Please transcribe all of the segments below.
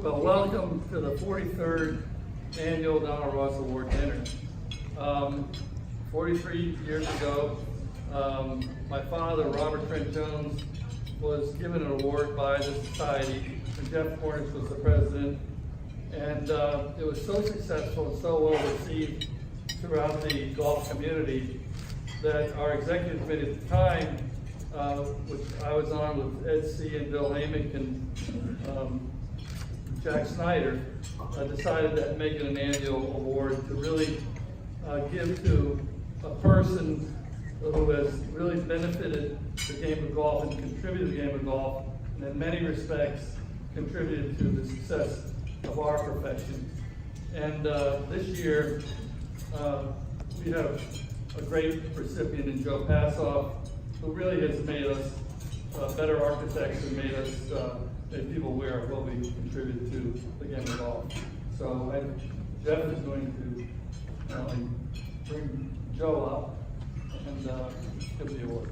Well, welcome to the 43rd Annual Donald Ross Award Dinner. 43 years ago, my father, Robert Trent Jones, was given an award by the society, and Jeff Cornish was the president. And it was so successful and so well received throughout the golf community that our executive committee at the time, which I was on with Ed C. and Bill Hamick and Jack Snyder, decided to make it an annual award to really give to a person who has really benefited the game of golf and contributed to the game of golf, and in many respects contributed to the success of our profession. And this year, we have a great recipient in Joe Passov, who really has made us better architects and made us made people aware of what we contributed to the game of golf. So Jeff is going to bring Joe up and give the award.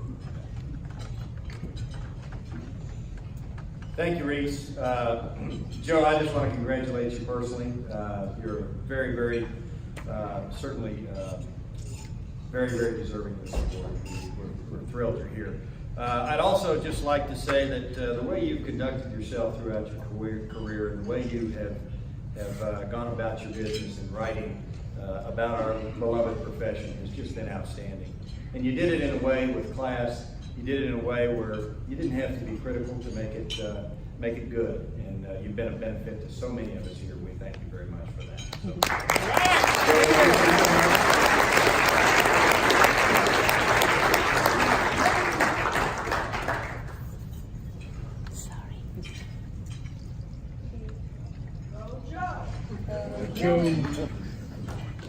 Thank you, Reese. Joe, I just want to congratulate you personally. You're very, very, certainly very, very deserving of this award. We're thrilled you're here. I'd also just like to say that the way you've conducted yourself throughout your career and the way you have gone about your business and writing about our beloved profession has just been outstanding. And you did it in a way with class. You did it in a way where you didn't have to be critical to make it good. And you've been a benefit to so many of us here. We thank you very much for that. Joe.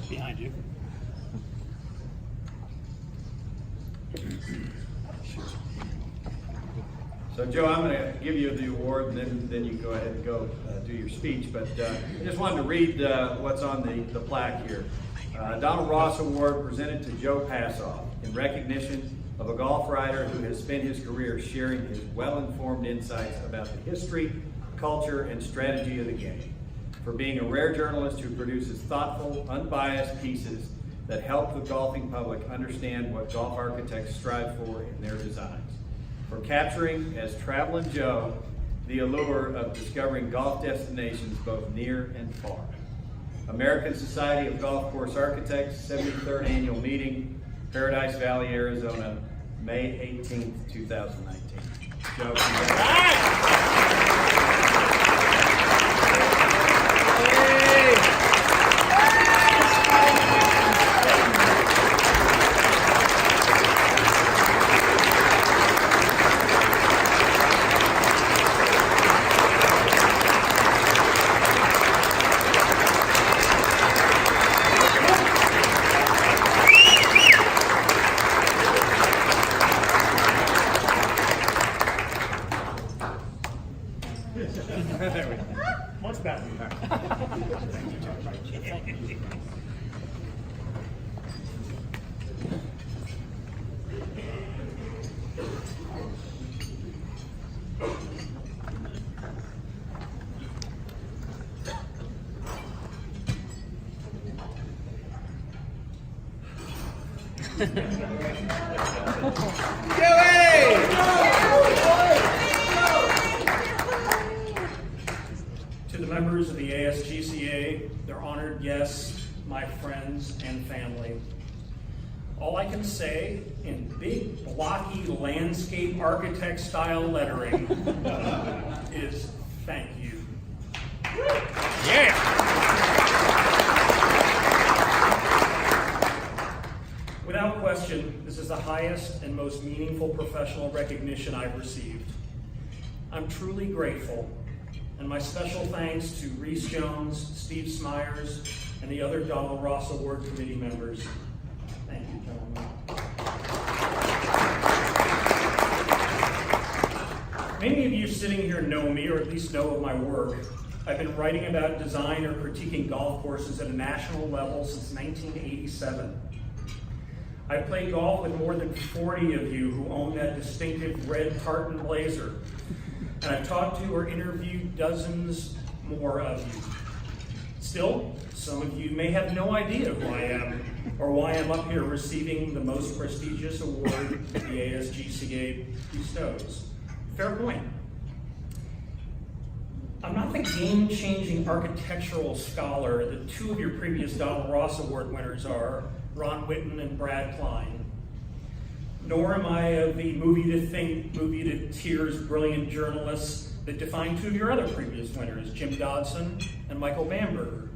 Behind you. So Joe, I'm going to give you the award, and then you can go ahead and go do your speech. But I just wanted to read what's on the plaque here. Donald Ross Award presented to Joe Passov in recognition of a golf writer who has spent his career sharing his well-informed insights about the history, culture, and strategy of the game. For being a rare journalist who produces thoughtful, unbiased pieces that help the golfing public understand what golf architects strive for in their designs. For capturing, as Travelin' Joe, the allure of discovering golf destinations both near and far. American Society of Golf Course Architects, 73rd Annual Meeting, Paradise Valley, Arizona, May 18th, 2019. Joe, Much better. To the members of the ASGCA, their honored guests, my friends and family, all I can say in big, blocky landscape architect style lettering is thank you. Yeah! Without question, this is the highest and most meaningful professional recognition I've received. I'm truly grateful, and my special thanks to Reese Jones, Steve Smyers, and the other Donald Ross Award Committee members. Thank you, gentlemen. Many of you sitting here know me, or at least know of my work. I've been writing about design or critiquing golf courses at a national level since 1987. I've played golf with more than 40 of you who own that distinctive red tartan blazer. And I've talked to or interviewed dozens more of you. Still, some of you may have no idea who I am or why I'm up here receiving the most prestigious award the ASGCA bestows. Fair point. I'm not the game-changing architectural scholar that two of your previous Donald Ross Award winners are, Ron Whitten and Brad Klein. Nor am I the movie-to-tears brilliant journalists that define two of your other previous winners, Jim Dodson and Michael Bamberger.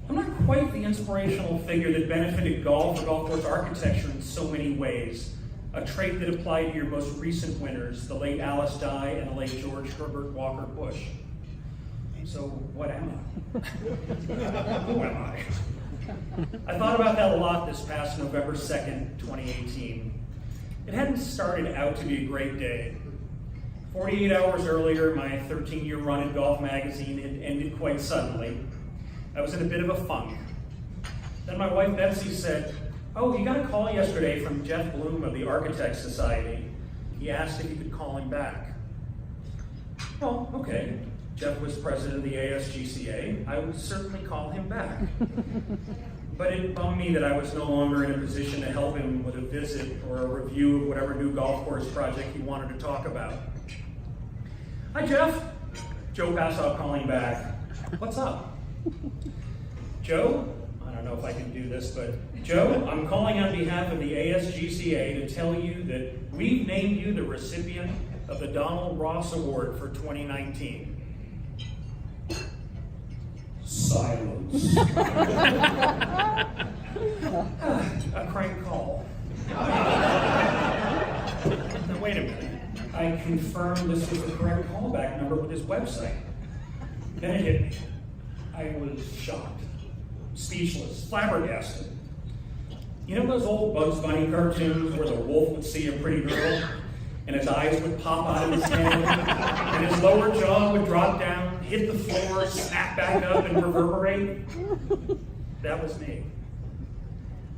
I'm not quite the inspirational figure that benefited golf or golf course architecture in so many ways, a trait that applied to your most recent winners, the late Alice Dye and the late George Herbert Walker Bush. So what am I? Who am I? I thought about that a lot this past November 2nd, 2018. It hadn't started out to be a great day. 48 hours earlier, my 13-year run in Golf Magazine had ended quite suddenly. I was in a bit of a funk. Then my wife Betsy said, "Oh, you got a call yesterday from Jeff Bloom of the Architects Society. He asked if you could call him back." Well, okay. Jeff was president of the ASGCA. I would certainly call him back. But it bummed me that I was no longer in a position to help him with a visit or a review of whatever new golf course project he wanted to talk about. "Hi, Jeff." Joe Passov calling back. "What's up?" "Joe, I don't know if I can do this, but Joe, I'm calling on behalf of the ASGCA to tell you that we've named you the recipient of the Donald Ross Award for 2019. Silence. A crank call. Now wait a minute. I confirmed this was the correct callback number with his website. Then it hit me. I was shocked, speechless, flabbergasted. You know those old Bugs Bunny cartoons where the wolf would see a pretty girl and his eyes would pop out of his head and his lower jaw would drop down, hit the floor, snap back up and reverberate? That was me.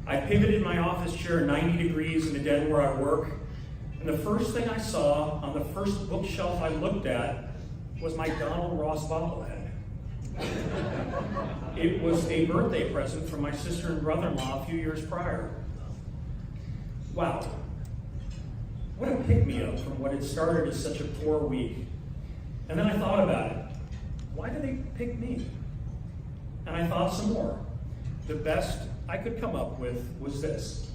I pivoted my office chair 90 degrees in the den where I work, and the first thing I saw on the first bookshelf I looked at was my Donald Ross bobblehead. It was a birthday present from my sister and brother-in-law a few years prior. Wow. What a pick-me-up from what had started as such a poor week. And then I thought about it. Why did they pick me? And I thought some more. The best I could come up with was this.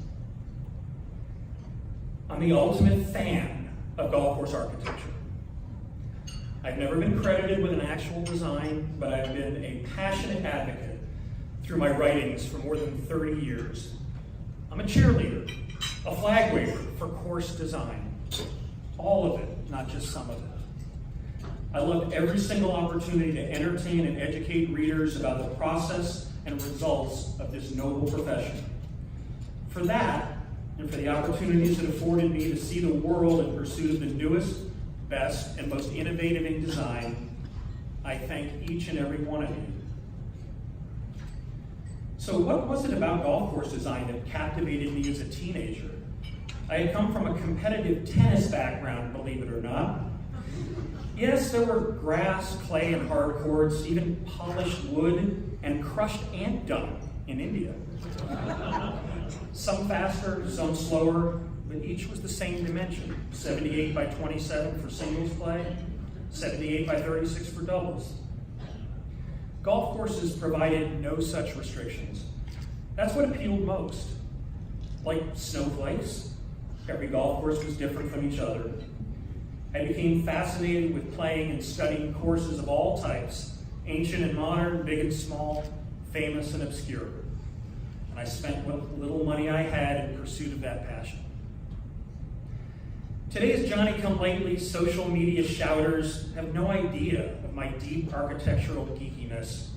I'm the ultimate fan of golf course architecture. I've never been credited with an actual design, but I've been a passionate advocate through my writings for more than 30 years. I'm a cheerleader, a flag waver for course design. All of it, not just some of it. I love every single opportunity to entertain and educate readers about the process and results of this noble profession. For that, and for the opportunities it afforded me to see the world in pursuit of the newest, best, and most innovative in design, I thank each and every one of you. So what was it about golf course design that captivated me as a teenager? I had come from a competitive tennis background, believe it or not. Yes, there were grass, clay, and hard courts, even polished wood and crushed ant dung in India. Some faster, some slower, but each was the same dimension, 78 by 27 for singles play, 78 by 36 for doubles. Golf courses provided no such restrictions. That's what appealed most. Like snowflakes, every golf course was different from each other. I became fascinated with playing and studying courses of all types, ancient and modern, big and small, famous and obscure. And I spent what little money I had in pursuit of that passion. Today's Johnny-come-lately social media shouters have no idea of my deep architectural geekiness.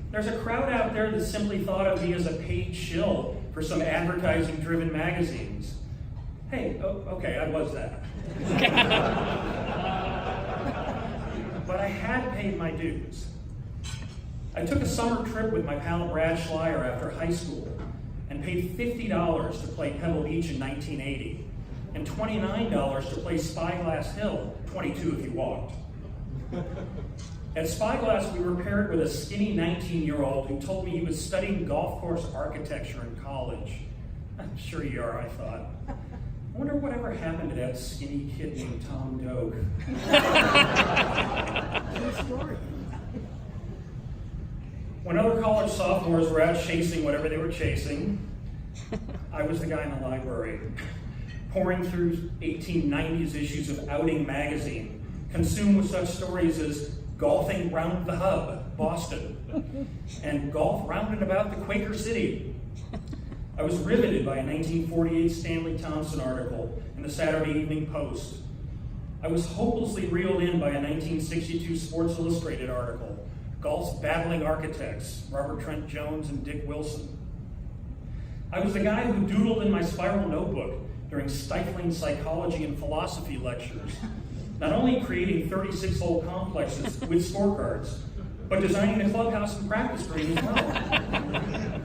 There's a crowd out there that simply thought of me as a paid shill for some advertising-driven magazines. Hey, okay, I was that. But I had paid my dues. I took a summer trip with my pal Brad Schleier after high school and paid $50 to play Pebble Beach in 1980 and $29 to play Spyglass Hill, 22 if you walked. At Spyglass, we were paired with a skinny 19-year-old who told me he was studying golf course architecture in college. I'm sure you are, I thought. I wonder whatever happened to that skinny kid named Tom Doak. When other college sophomores were out chasing whatever they were chasing, I was the guy in the library, pouring through 1890s issues of Outing magazine, consumed with such stories as Golfing Round the Hub, Boston, and Golf Round and About the Quaker City. I was riveted by a 1948 Stanley Thompson article in the Saturday Evening Post. I was hopelessly reeled in by a 1962 Sports Illustrated article, Golf's Battling Architects, Robert Trent Jones and Dick Wilson. I was the guy who doodled in my spiral notebook during stifling psychology and philosophy lectures, not only creating 36-hole complexes with scorecards, but designing the clubhouse and practice green as well.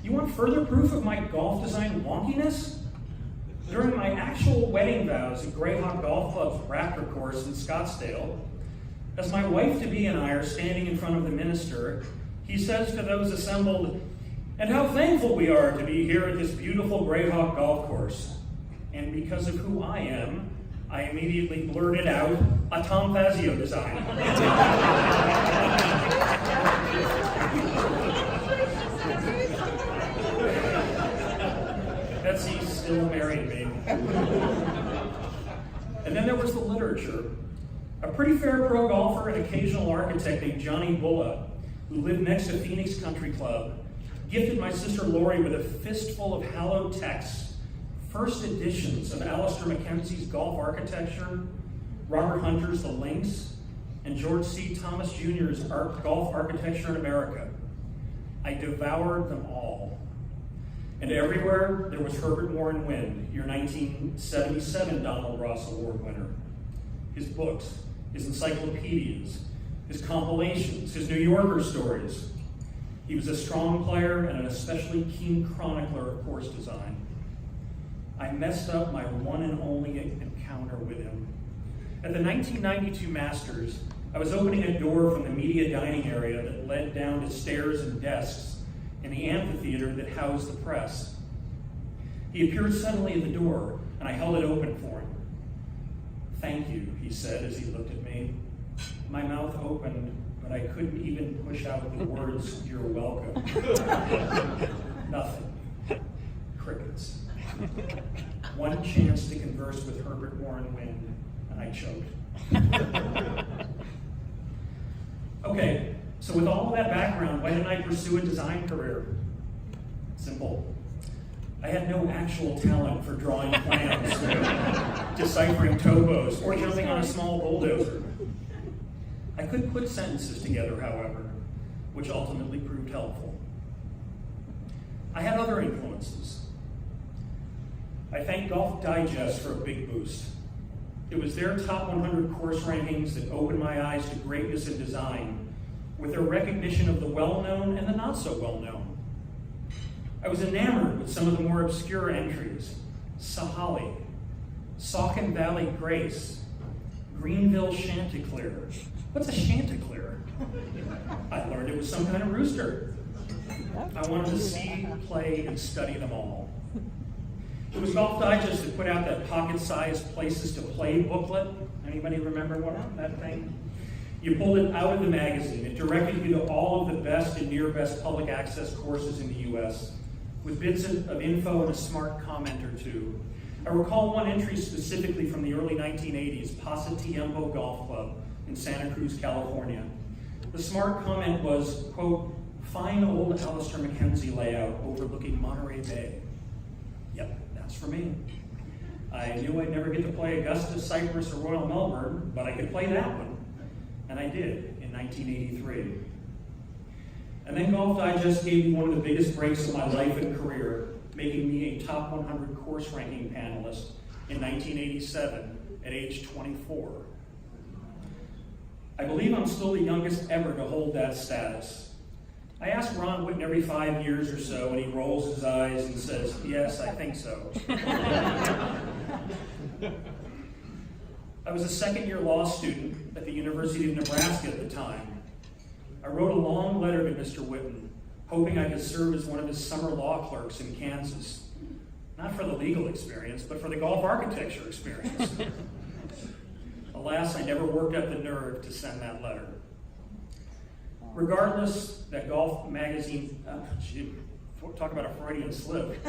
You want further proof of my golf design wonkiness? During my actual wedding vows at Greyhawk Golf Club's Raptor course in Scottsdale, as my wife-to-be and I are standing in front of the minister, he says to those assembled, "And how thankful we are to be here at this beautiful Greyhawk golf course." And because of who I am, I immediately blurted out a Tom Fazio design. Betsy's still married me. And then there was the literature. A pretty fair pro golfer and occasional architect named Johnny Bulla, who lived next to Phoenix Country Club, gifted my sister Lori with a fistful of hallowed texts, first editions of Alistair Mackenzie's Golf Architecture, Robert Hunter's The Links, and George C. Thomas Jr.'s Golf Architecture in America. I devoured them all. And everywhere there was Herbert Warren Wind, your 1977 Donald Ross Award winner. His books, his encyclopedias, his compilations, his New Yorker stories. He was a strong player and an especially keen chronicler of course design. I messed up my one and only encounter with him. At the 1992 Masters, I was opening a door from the media dining area that led down to stairs and desks in the amphitheater that housed the press. He appeared suddenly at the door, and I held it open for him. "Thank you," he said as he looked at me. My mouth opened, but I couldn't even push out the words, "You're welcome." Nothing. Crickets. One chance to converse with Herbert Warren Wind, and I choked. Okay, so with all of that background, why didn't I pursue a design career? Simple. I had no actual talent for drawing plans, deciphering topos, or jumping on a small bulldozer. I could put sentences together, however, which ultimately proved helpful. I had other influences. I thank Golf Digest for a big boost. It was their top 100 course rankings that opened my eyes to greatness in design, with their recognition of the well-known and the not-so-well-known. I was enamored with some of the more obscure entries: Sahali, Saucon Valley Grace, Greenville Chanticleer. What's a Chanticleer? I learned it was some kind of rooster. I wanted to see, play, and study them all. It was Golf Digest that put out that pocket-sized Places to Play booklet. Anybody remember that thing? You pulled it out of the magazine. It directed you to all of the best and near best public access courses in the U.S., with bits of info and a smart comment or two. I recall one entry specifically from the early 1980s, Pasatiempo Golf Club in Santa Cruz, California. The smart comment was, quote, "Fine old Alistair Mackenzie layout overlooking Monterey Bay." Yep, that's for me. I knew I'd never get to play Augusta, Cypress, or Royal Melbourne, but I could play that one. And I did in 1983. And then Golf Digest gave me one of the biggest breaks of my life and career, making me a top 100 course ranking panelist in 1987 at age 24. I believe I'm still the youngest ever to hold that status. I ask Ron Whitten every 5 years or so, and he rolls his eyes and says, "Yes, I think so." I was a second-year law student at the University of Nebraska at the time. I wrote a long letter to Mr. Whitten, hoping I could serve as one of his summer law clerks in Kansas. Not for the legal experience, but for the golf architecture experience. Alas, I never worked up the nerve to send that letter. Regardless, that golf magazine, talk about a Freudian slip.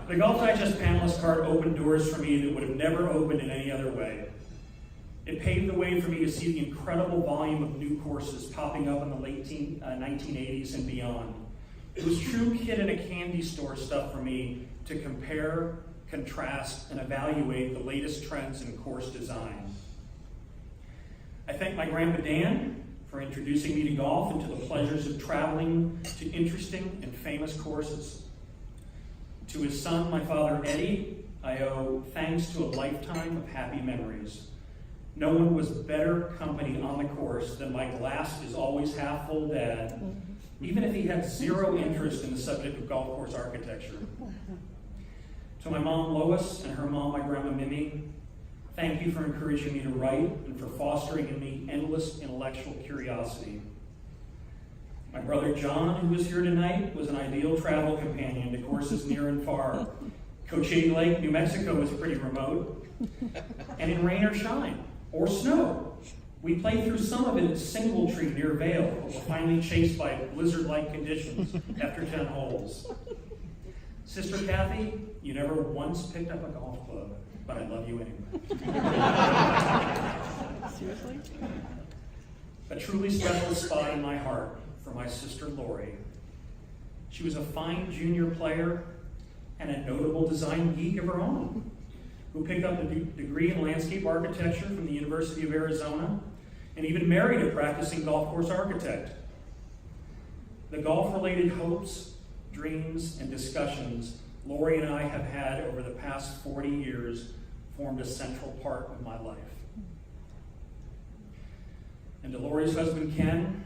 The Golf Digest panelist card opened doors for me that would have never opened in any other way. It paved the way for me to see the incredible volume of new courses popping up in the late 1980s and beyond. It was true kid in a candy store stuff for me to compare, contrast, and evaluate the latest trends in course design. I thank my grandpa Dan for introducing me to golf and to the pleasures of traveling to interesting and famous courses. To his son, my father Eddie, I owe thanks to a lifetime of happy memories. No one was better company on the course than my glass is always half full dad, even if he had zero interest in the subject of golf course architecture. To my mom Lois and her mom, my grandma Mimi, thank you for encouraging me to write and for fostering in me endless intellectual curiosity. My brother John, who is here tonight, was an ideal travel companion to courses near and far. Cochise Lake, New Mexico was pretty remote. And in rain or shine, or snow, we played through some of it at Singletree near Vail, but were finally chased by blizzard-like conditions after 10 holes. Sister Kathy, you never once picked up a golf club, but I love you anyway. Seriously? A truly special spot in my heart for my sister Lori. She was a fine junior player and a notable design geek of her own, who picked up a degree in landscape architecture from the University of Arizona and even married a practicing golf course architect. The golf-related hopes, dreams, and discussions Lori and I have had over the past 40 years formed a central part of my life. And to Lori's husband, Ken,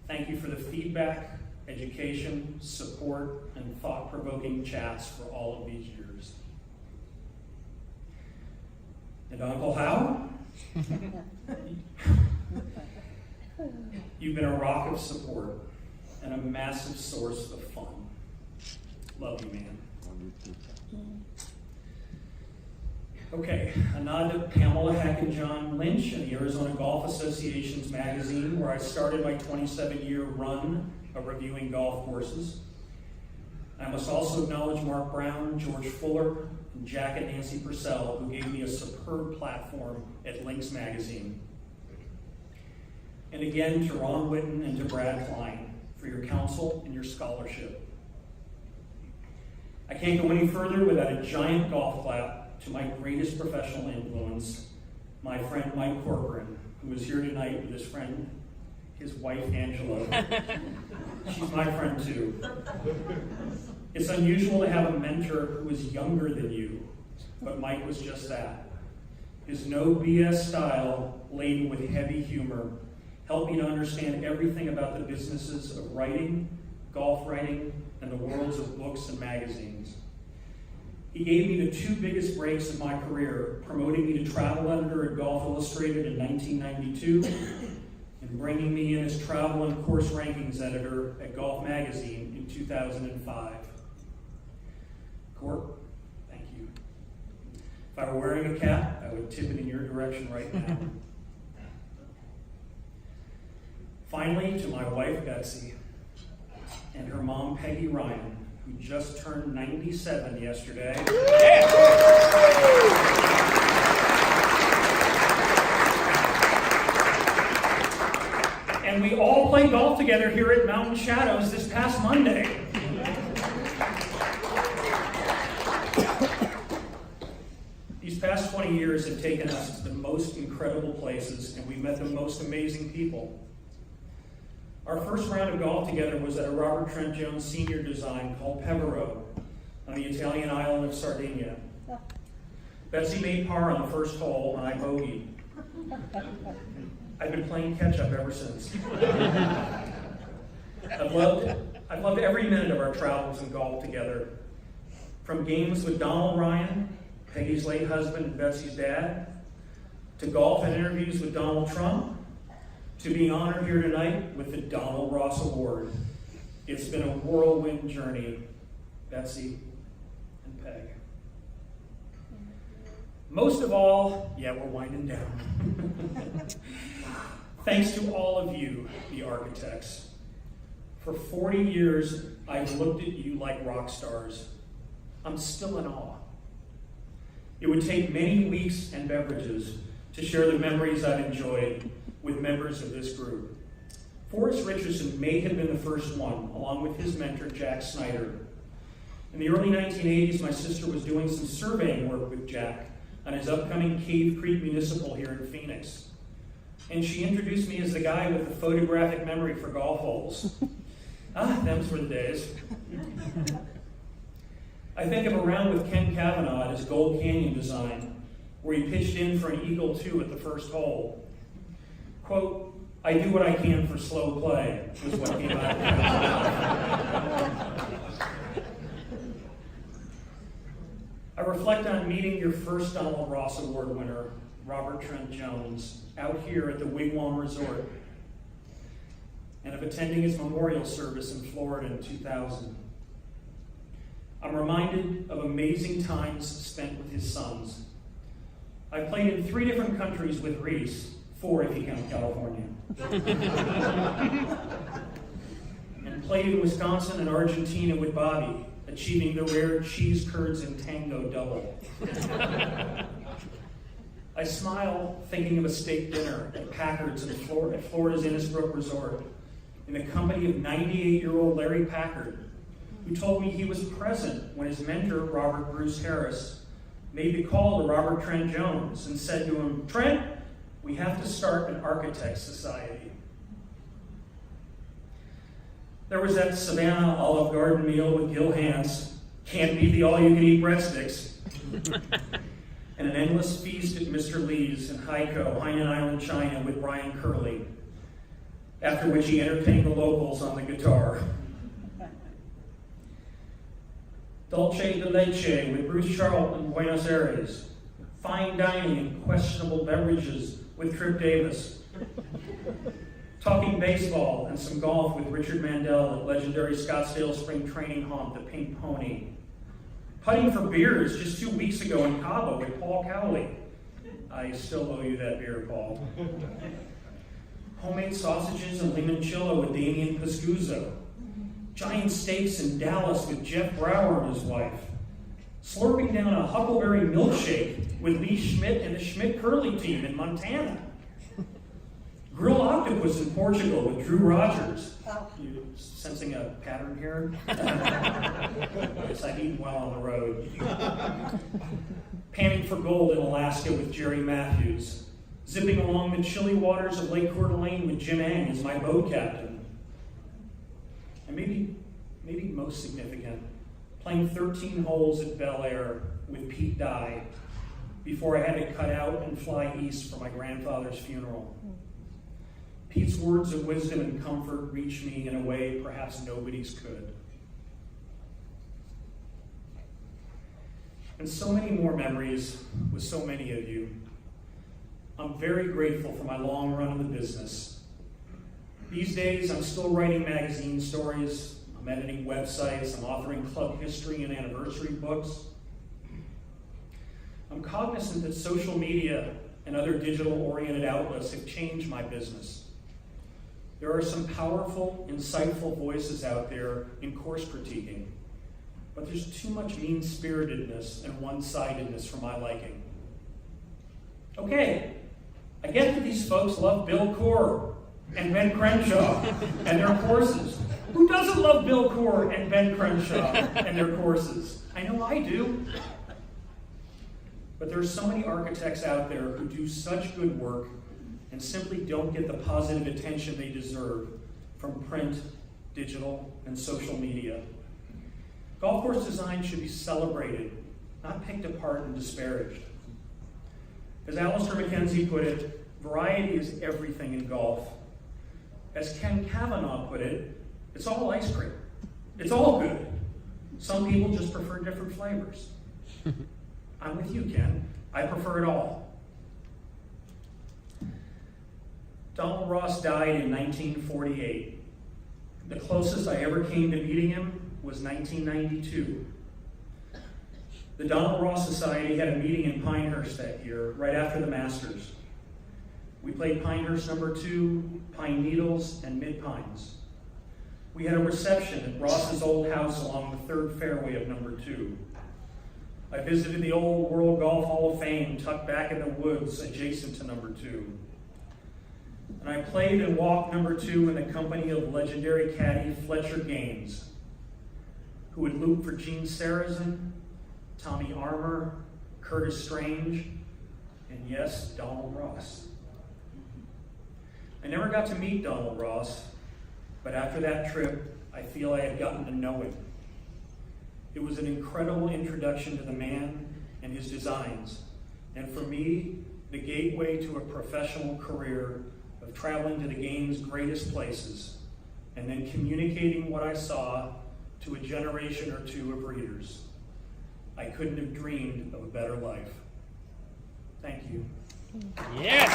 thank you for the feedback, education, support, and thought-provoking chats for all of these years. And Uncle Hal, you've been a rock of support and a massive source of fun. Love you, man. Okay, a nod to Pamela Heck and John Lynch and the Arizona Golf Association's magazine, where I started my 27-year run of reviewing golf courses. I must also acknowledge Mark Brown, George Fuller, and Jack and Nancy Purcell, who gave me a superb platform at Links Magazine. And again, to Ron Whitten and to Brad Klein for your counsel and your scholarship. I can't go any further without a giant golf clap to my greatest professional influence, my friend Mike Corcoran, who is here tonight with his friend, his wife Angela. She's my friend too. It's unusual to have a mentor who is younger than you, but Mike was just that. His no BS style, laden with heavy humor, helped me to understand everything about the businesses of writing, golf writing, and the worlds of books and magazines. He gave me the two biggest breaks of my career, promoting me to travel editor at Golf Illustrated in 1992 and bringing me in as travel and course rankings editor at Golf Magazine in 2005. Court, thank you. If I were wearing a cap, I would tip it in your direction right now. Finally, to my wife Betsy and her mom Peggy Ryan, who just turned 97 yesterday. And we all played golf together here at Mountain Shadows this past Monday. These past 20 years have taken us to the most incredible places, and we've met the most amazing people. Our first round of golf together was at a Robert Trent Jones Sr. design called Pevero on the Italian island of Sardinia. Betsy made par on the first hole, and I bogeyed. I've been playing catch-up ever since. I've loved every minute of our travels and golf together. From games with Donald Ryan, Peggy's late husband and Betsy's dad, to golf and interviews with Donald Trump, to being honored here tonight with the Donald Ross Award. It's been a whirlwind journey, Betsy and Peg. Most of all, yeah, we're winding down. Thanks to all of you, the architects. For 40 years, I've looked at you like rock stars. I'm still in awe. It would take many weeks and beverages to share the memories I've enjoyed with members of this group. Forrest Richardson may have been the first one, along with his mentor, Jack Snyder. In the early 1980s, my sister was doing some surveying work with Jack on his upcoming Cave Creek Municipal here in Phoenix. And she introduced me as the guy with the photographic memory for golf holes. Them's were the days. I think of a round with Ken Kavanaugh at his Gold Canyon design, where he pitched in for an eagle 2 at the first hole. Quote, "I do what I can for slow play," was what came out of Ken's mouth. I reflect on meeting your first Donald Ross Award winner, Robert Trent Jones, out here at the Wigwam Resort, and of attending his memorial service in Florida in 2000. I'm reminded of amazing times spent with his sons. I played in 3 different countries with Reese, 4 if you count California. And played in Wisconsin and Argentina with Bobby, achieving the rare cheese curds and tango double. I smile thinking of a steak dinner at Packard's at Florida's Innisbrook Resort in the company of 98-year-old Larry Packard, who told me he was present when his mentor, Robert Bruce Harris, made the call to Robert Trent Jones and said to him, "Trent, we have to start an architects society." There was that Savannah Olive Garden meal with Gil Hans, can't beat the all-you-can-eat breadsticks, and an endless feast at Mr. Lee's in Hainan Island, China with Brian Curley, after which he entertained the locals on the guitar. Dulce de leche with Bruce Charlton in Buenos Aires, fine dining and questionable beverages with Trip Davis, talking baseball and some golf with Richard Mandel at legendary Scottsdale Spring Training haunt, the Pink Pony, putting for beers just 2 weeks ago in Cabo with Paul Cowley. I still owe you that beer, Paul. Homemade sausages and limoncello with Damian Pascuzzo. Giant steaks in Dallas with Jeff Brower and his wife. Slurping down a Huckleberry milkshake with Lee Schmidt and the Schmidt Curly team in Montana. Grilled octopus in Portugal with Drew Rogers. You sensing a pattern here? Yes, I've eaten well on the road. Panning for gold in Alaska with Jerry Matthews. Zipping along the chilly waters of Lake Coeur d'Alene with Jim Ang as my boat captain. And maybe most significant, playing 13 holes at Bel Air with Pete Dye before I had to cut out and fly east for my grandfather's funeral. Pete's words of wisdom and comfort reached me in a way perhaps nobody's could. And so many more memories with so many of you. I'm very grateful for my long run in the business. These days, I'm still writing magazine stories, I'm editing websites, I'm authoring club history and anniversary books. I'm cognizant that social media and other digital-oriented outlets have changed my business. There are some powerful, insightful voices out there in course critiquing, but there's too much mean-spiritedness and one-sidedness for my liking. Okay, I get that these folks love Bill Coore and Ben Crenshaw and their courses. Who doesn't love Bill Coore and Ben Crenshaw and their courses? I know I do. But there are so many architects out there who do such good work and simply don't get the positive attention they deserve from print, digital, and social media. Golf course design should be celebrated, not picked apart and disparaged. As Alistair McKenzie put it, variety is everything in golf. As Ken Kavanaugh put it, it's all ice cream. It's all good. Some people just prefer different flavors. I'm with you, Ken. I prefer it all. Donald Ross died in 1948. The closest I ever came to meeting him was 1992. The Donald Ross Society had a meeting in Pinehurst that year, right after the Masters. We played Pinehurst number 2, Pine Needles, and Mid Pines. We had a reception at Ross's old house along the 3rd fairway of number 2. I visited the old World Golf Hall of Fame tucked back in the woods adjacent to number 2. And I played and walked number 2 in the company of legendary caddy Fletcher Gaines, who would loop for Gene Sarazen, Tommy Armour, Curtis Strange, and yes, Donald Ross. I never got to meet Donald Ross, but after that trip, I feel I had gotten to know him. It was an incredible introduction to the man and his designs, and for me, the gateway to a professional career of traveling to the game's greatest places, and then communicating what I saw to a generation or two of readers. I couldn't have dreamed of a better life. Thank you. Yes!